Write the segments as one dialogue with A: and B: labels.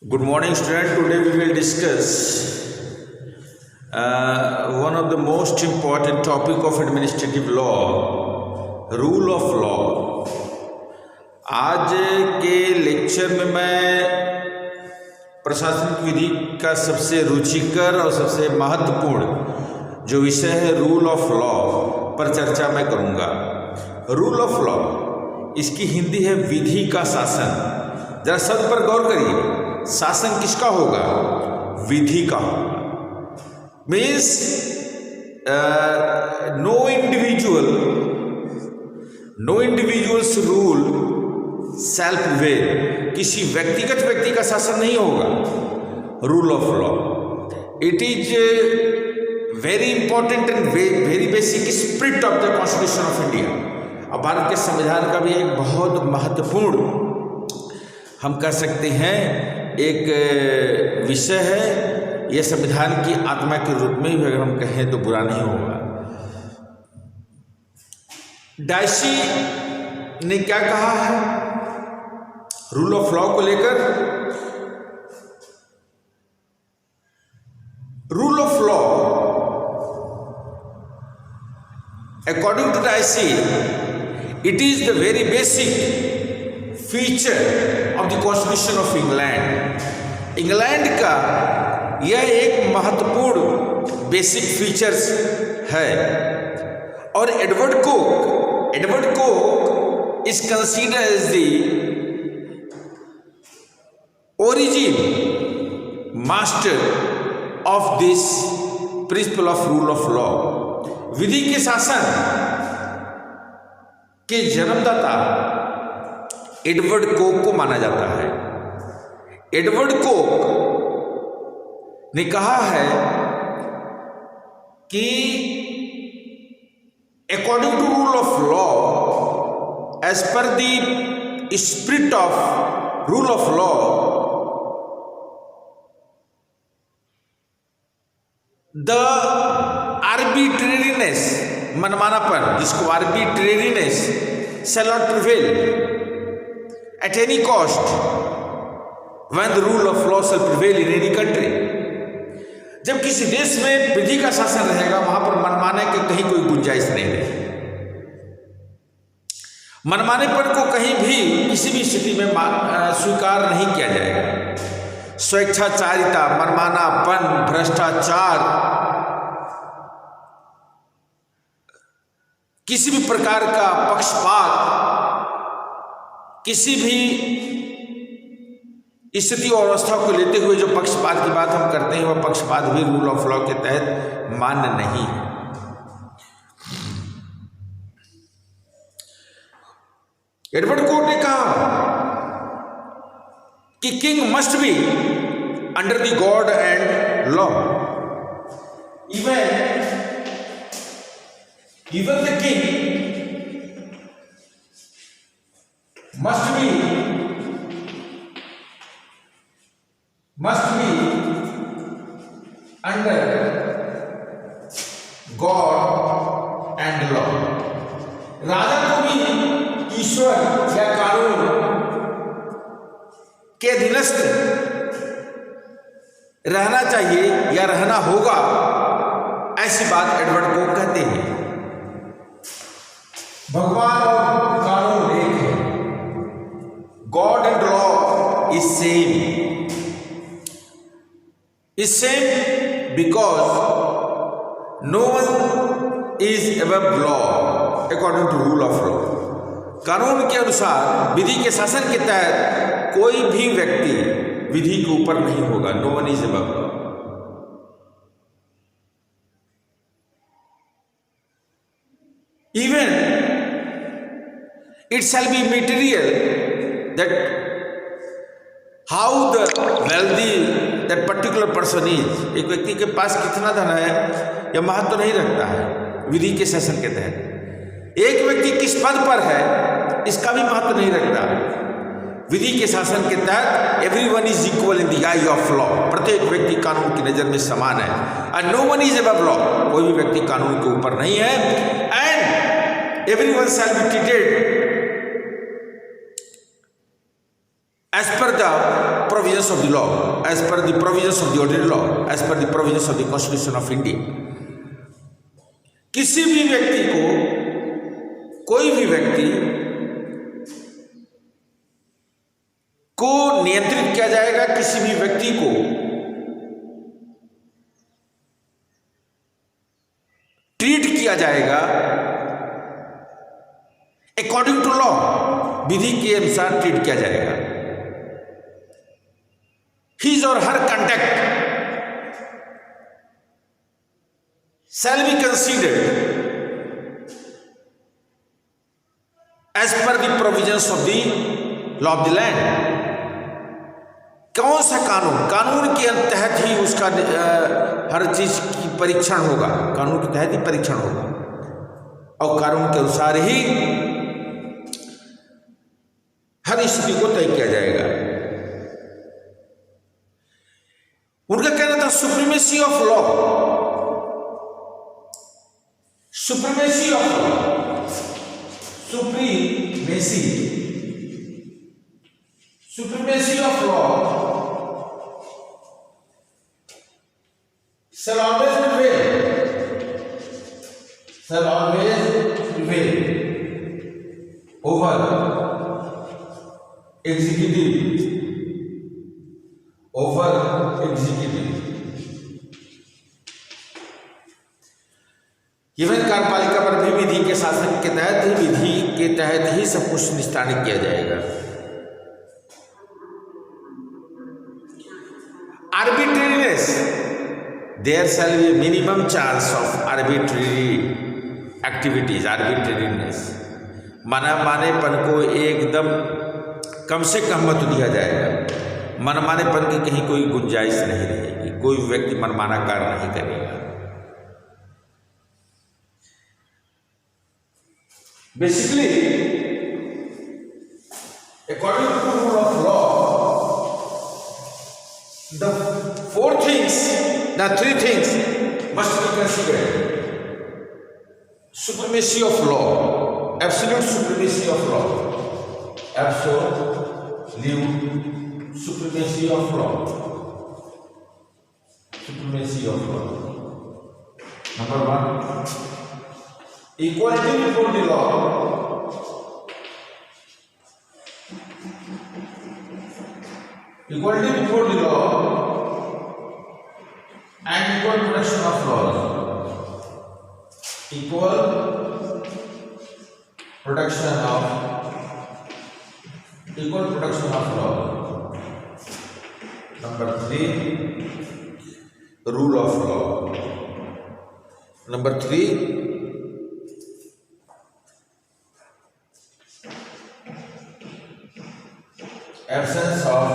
A: Good morning, student. Today we will discuss one of the most important topic of administrative law, rule of law. आज के lecture में मैं प्रशासनिक विधि का सबसे रुचिकर और सबसे महत्वपूर्ण जो विषय है रूल ऑफ लॉ पर चर्चा मैं करूँगा। रूल ऑफ लॉ, इसकी हिंदी है विधि का शासन। जरा शब्द पर गौर करिए, शासन किसका होगा? विधि का होगा। Means no individuals rule self prevail, किसी व्यक्ति का शासन नहीं होगा। Rule of law, it is very important and very basic spirit of the constitution of India. अब भारत के संविधान का भी एक बहुत महत्वपूर्ण, हम कह सकते हैं, एक विषय है। यह संविधान की आत्मा के रूप में भी अगर हम कहें तो बुरा नहीं होगा। डायसी ने क्या कहा है रूल ऑफ लॉ को लेकर? Rule of law according to Dicey, it is the very basic feature of the constitution of England. England का यह एक महत्वपूर्ण बेसिक फीचर्स है। और Edward Coke is consider as the origin master of this principle of rule of law. विधि के शासन के जन्मदाता एडवर्ड कोक को माना जाता है। एडवर्ड कोक ने कहा है कि according to rule of law, as per the spirit of rule of law, the arbitrariness, मनमानापन, जिसको arbitrariness shall not prevail at any cost when the rule of law shall prevail in any country। जब किसी देश में विधि का शासन रहेगा, वहां पर मनमाने के कहीं कोई गुंजाइश नहीं रहेगी। मनमानेपन को कहीं भी किसी भी स्थिति में स्वीकार नहीं किया जाएगा। स्वेच्छाचारिता, मनमानापन, भ्रष्टाचार, किसी भी प्रकार का पक्षपात, किसी भी स्थिति और अवस्था को लेते हुए जो पक्षपात की बात हम करते हैं, वह पक्षपात भी रूल ऑफ लॉ के तहत मान्य नहीं है। एडवर्ड कोक ने कहा कि king must be under the God and law. Even the king must be under God and law। राजा को भी ईश्वर या कानून के अधीनस्थ रहना चाहिए या रहना होगा, ऐसी बात एडवर्ड कोक कहते हैं। भगवान और कानून एक है। God and law is same because no one is above law according to rule of law. कानून के अनुसार, विधि के शासन के तहत कोई भी व्यक्ति विधि के ऊपर नहीं होगा। No one is above law. Even it shall be material that how the wealthy that particular person is। एक व्यक्ति के पास कितना धन है यह महत्व नहीं रखता है विधि के शासन के तहत। एक व्यक्ति किस पद पर है इसका भी महत्व नहीं रखता। विधि के शासन के तहत everyone is equal in the eye of law. प्रत्येक व्यक्ति कानून की नजर में समान है। And no one is above law, कोई भी व्यक्ति कानून के ऊपर नहीं है। And everyone shall be treated as per the provisions of the law, as per the provisions of the ordinary law, as per the provisions of the Constitution of India. किसी भी व्यक्ति को, कोई भी व्यक्ति को नियंत्रित किया जाएगा, किसी भी व्यक्ति को ट्रीट किया जाएगा अकॉर्डिंग टू लॉ, विधि के अनुसार ट्रीट किया जाएगा. His or her conduct shall be considered as per the provisions of the law of the land. कौन सा कानून, कानून के तहत ही उसका हर चीज की परीक्षण होगा, कानून के तहत ही परीक्षण होगा और कानून के अनुसार ही हर स्थिति को तय किया जाएगा. उनका कहना था supremacy of law, supremacy of law, supremacy, supremacy of law shall always prevail, shall always prevail over executive, over executive. Even कार्यपालिका पर भी विधि के शासन के तहत ही, विधि के तहत ही सब कुछ निस्तारित किया जाएगा. Arbitrariness, there shall be a minimum chance of arbitrary activities. Arbitrariness, मनमानेपन को एकदम कम से कम मत दिया जाएगा. मनमानेपन की कहीं कोई गुंजाइश नहीं रहेगी, कोई व्यक्ति मनमाना कार्य नहीं करेगा. Basically, according to the rule of law, the three things must be considered. Supremacy of law, absolute supremacy of law, absolute supremacy of law, supremacy of law. Number one, equality before the law, equality before the law and equal protection of laws, equal protection of law. Number three, rule of law. Number three, absence of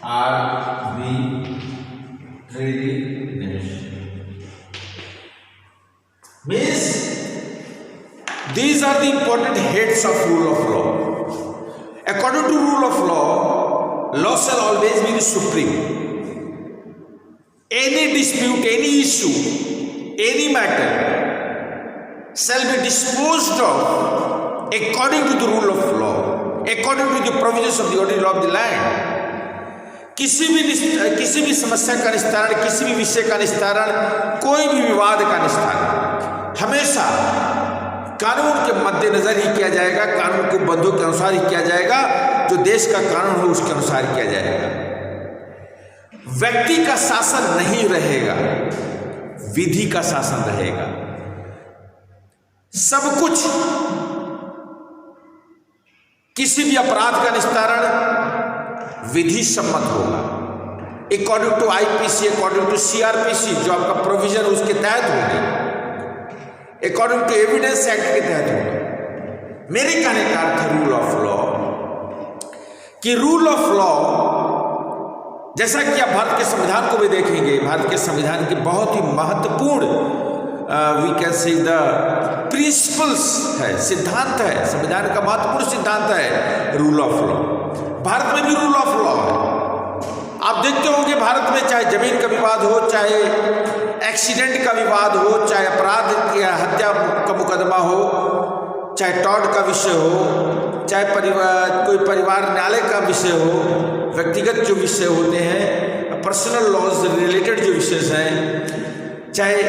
A: arbitrariness. Means these are the important heads of rule of law. According to rule of law, law shall always be the supreme. Any dispute, any issue, any matter shall be disposed of according to the rule of law, according to the provisions of the ordinary law of the land. किसी भी समस्या का निस्तारण, किसी भी विषय का निस्तारण, कोई भी विवाद का निस्तारण हमेशा कानून के मद्देनजर ही किया जाएगा, कानून के बंधों के अनुसार ही किया जाएगा, जो देश का कानून हो उसके अनुसार किया जाएगा. व्यक्ति का शासन नहीं रहेगा, विधि का शासन रहेगा. सब कुछ, किसी भी अपराध का निस्तारण विधि सम्मत होगा, according to IPC, according to CrPC, जो आपका प्रोविजन उसके तहत होंगे, अकॉर्डिंग टू एविडेंस एक्ट के तहत होगा. मेरे कहने का अर्थ रूल ऑफ लॉ, कि रूल ऑफ लॉ, जैसा कि आप भारत के संविधान को भी देखेंगे, भारत के संविधान की बहुत ही महत्वपूर्ण we can say the principles है, सिद्धांत है, संविधान का महत्वपूर्ण सिद्धांत है रूल ऑफ लॉ. भारत में भी रूल ऑफ लॉ है. आप देखते होंगे भारत में चाहे जमीन का विवाद हो, चाहे एक्सीडेंट का विवाद हो, चाहे अपराध या हत्या का मुकदमा हो, चाहे टॉर्ट का विषय हो, चाहे कोई परिवार न्यायालय का विषय हो, व्यक्तिगत जो विषय होते हैं, पर्सनल लॉज रिलेटेड जो विषय हैं, चाहे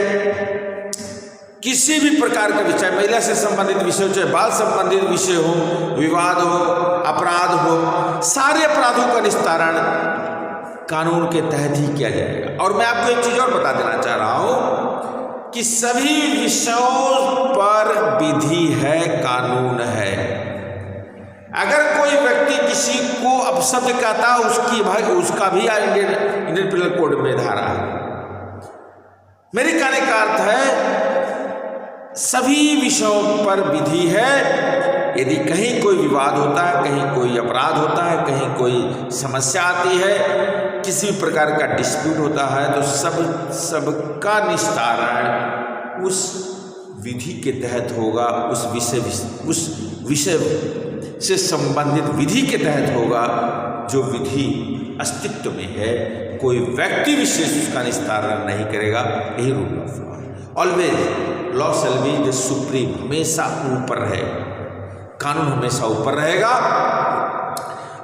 A: किसी भी प्रकार का विषय, महिला से संबंधित विषय हो, चाहे बाल संबंधित विषय हो, विवाद हो, अपराध हो, सारे अपराधों का निस्तारण कानून के तहत ही किया जाएगा। और मैं आपको एक चीज और बता देना चाह रहा हूं कि सभी विषयों पर विधि है, कानून है। अगर कोई व्यक्ति किसी को अपशब्द कहता है, उसका भी इंडियन पिनल कोड में धारा है। मेरे कहने का अर्थ है सभी विषयों पर विधि है। यदि कहीं कोई विवाद होता है, कहीं कोई अपराध होता है, कहीं कोई समस्या आती है, किसी भी प्रकार का डिस्प्यूट होता है, तो सबका निस्तारण उस विधि के तहत होगा, उस विषय से संबंधित विधि के तहत होगा जो विधि अस्तित्व में है। कोई व्यक्ति विशेष उसका निस्तारण नहीं करेगा। यही rule of law. Always law shall be the supreme, हमेशा ऊपर रहेगा, कानून हमेशा ऊपर रहेगा।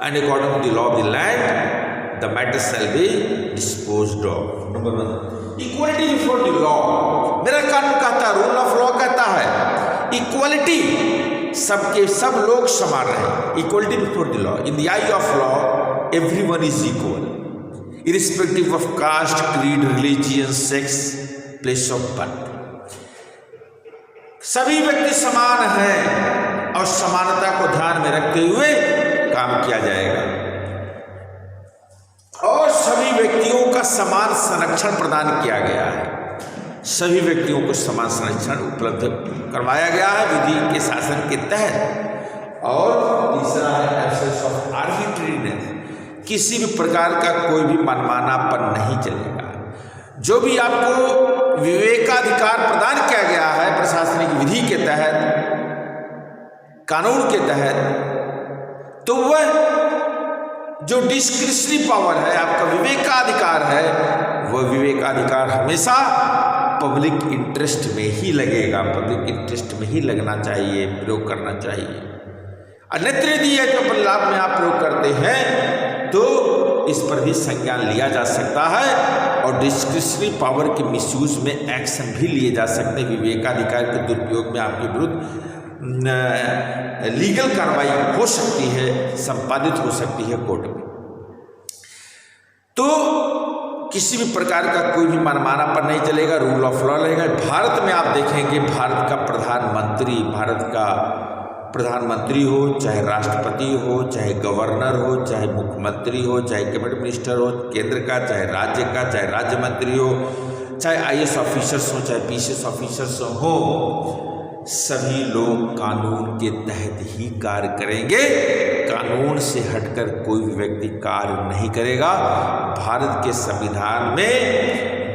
A: And according to the law of the land the matter shall be disposed of. Number 1, equality before the law. मेरा कानून कहता है, रूल ऑफ लॉ कहता है इक्वालिटी, सबके सब लोग समान रहे। Equality before the law, in the eye of law everyone is equal, irrespective of caste, creed, religion, sex, place of birth. सभी व्यक्ति समान हैं और समानता को ध्यान में रखते हुए काम किया जाएगा और सभी व्यक्तियों का समान संरक्षण प्रदान किया गया है। सभी व्यक्तियों को समान संरक्षण उपलब्ध करवाया गया है विधि के शासन के तहत। और तीसरा है एब्सेंस ऑफ आर्बिट्रीनेस, किसी भी प्रकार का कोई भी मनमानापन नहीं चलेगा। जो भी आपको विवेकाधिकार प्रदान किया गया है प्रशासनिक विधि के तहत, कानून के तहत, तो वह जो डिस्क्रिशनरी पावर है, आपका विवेकाधिकार है, वह विवेकाधिकार हमेशा पब्लिक इंटरेस्ट में ही लगेगा, पब्लिक इंटरेस्ट में ही लगना चाहिए, प्रयोग करना चाहिए। अन्यत्र यदि अपने लाभ में आप प्रयोग करते हैं तो इस पर भी संज्ञान लिया जा सकता है और डिस्क्रिशनरी पावर के मिसयूज में एक्शन भी लिए जा सकते हैं। विवेकाधिकार के दुरुपयोग में आपके विरुद्ध लीगल कार्रवाई हो सकती है, संपादित हो सकती है कोर्ट में। तो किसी भी प्रकार का कोई भी मनमानापन नहीं चलेगा, रूल ऑफ लॉ रहेगा। भारत में आप देखेंगे, भारत का प्रधानमंत्री हो, चाहे राष्ट्रपति हो, चाहे गवर्नर हो, चाहे मुख्यमंत्री हो, चाहे कैबिनेट मिनिस्टर हो केंद्र का, चाहे राज्य का, चाहे राज्य मंत्री हो, चाहे IAS ऑफिसर्स हो, चाहे PCS ऑफिसर्स हो, सभी लोग कानून के तहत ही कार्य करेंगे। कानून से हटकर कोई भी व्यक्ति कार्य नहीं करेगा। भारत के संविधान में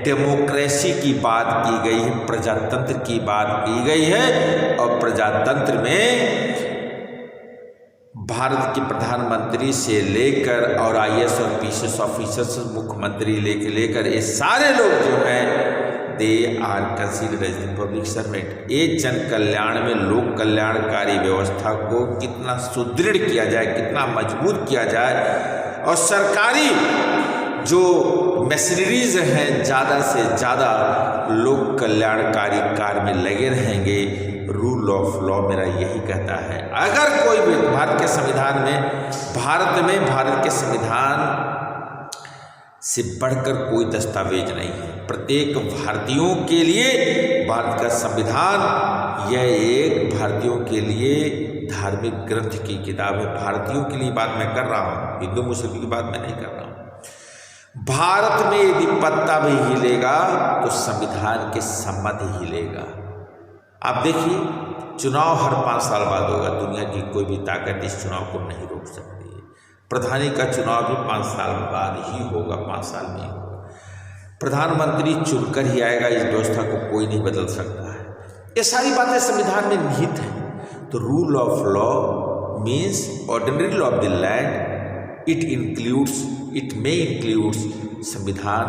A: डेमोक्रेसी की बात की गई है, प्रजातंत्र की बात की गई है और प्रजातंत्र में भारत के प्रधानमंत्री से लेकर और IAS और PCS ऑफिसर्स, मुख्यमंत्री लेकर ये सारे लोग जो हैं they are considered as the public servant. ये जन कल्याण में लोक कल्याणकारी व्यवस्था को कितना सुदृढ़ किया जाए, कितना मजबूत किया जाए और सरकारी जो मशीनरीज हैं ज़्यादा से ज़्यादा लोक कल्याणकारी कार्य में लगे रहेंगे। रूल ऑफ लॉ मेरा यही कहता है। अगर कोई भी भारत के संविधान से बढ़कर कोई दस्तावेज नहीं है। प्रत्येक भारतीयों के लिए भारत का संविधान यह एक भारतीयों के लिए धार्मिक ग्रंथ की किताब है। भारतीयों के लिए बात मैं कर रहा हूँ, हिंदू मुस्लिम की बात मैं नहीं कर रहा हूँ। भारत में यदि पत्ता भी हिलेगा तो संविधान के सम्मत ही हिलेगा। आप देखिए, चुनाव हर 5 साल बाद होगा। दुनिया की कोई भी ताकत इस चुनाव को नहीं रोक सकती है। प्रधानी का चुनाव भी 5 साल बाद ही होगा, 5 साल में ही होगा। प्रधानमंत्री चुनकर ही आएगा, इस व्यवस्था को कोई नहीं बदल सकता है। ये सारी बातें संविधान में निहित हैं। तो rule of law means ordinary law of the land. It may includes संविधान,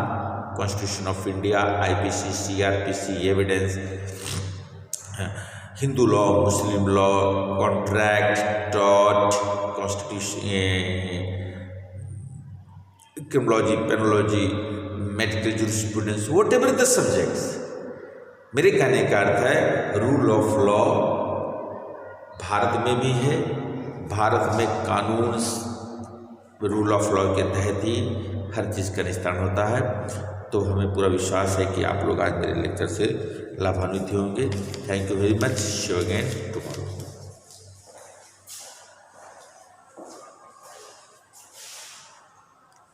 A: constitution of India, IPC, CRPC, evidence, Hindu law, Muslim law, contract, tort, constitution, criminology, penology, medical jurisprudence, whatever the subjects. मेरे कहने का अर्थ है rule of law Bharat में भी है, भारत में कानून रूल ऑफ लॉ के तहत ही हर चीज़ का निस्तारण होता है। तो हमें पूरा विश्वास है कि आप लोग आज मेरे लेक्चर से लाभान्वित होंगे। Thank you very much. See you again.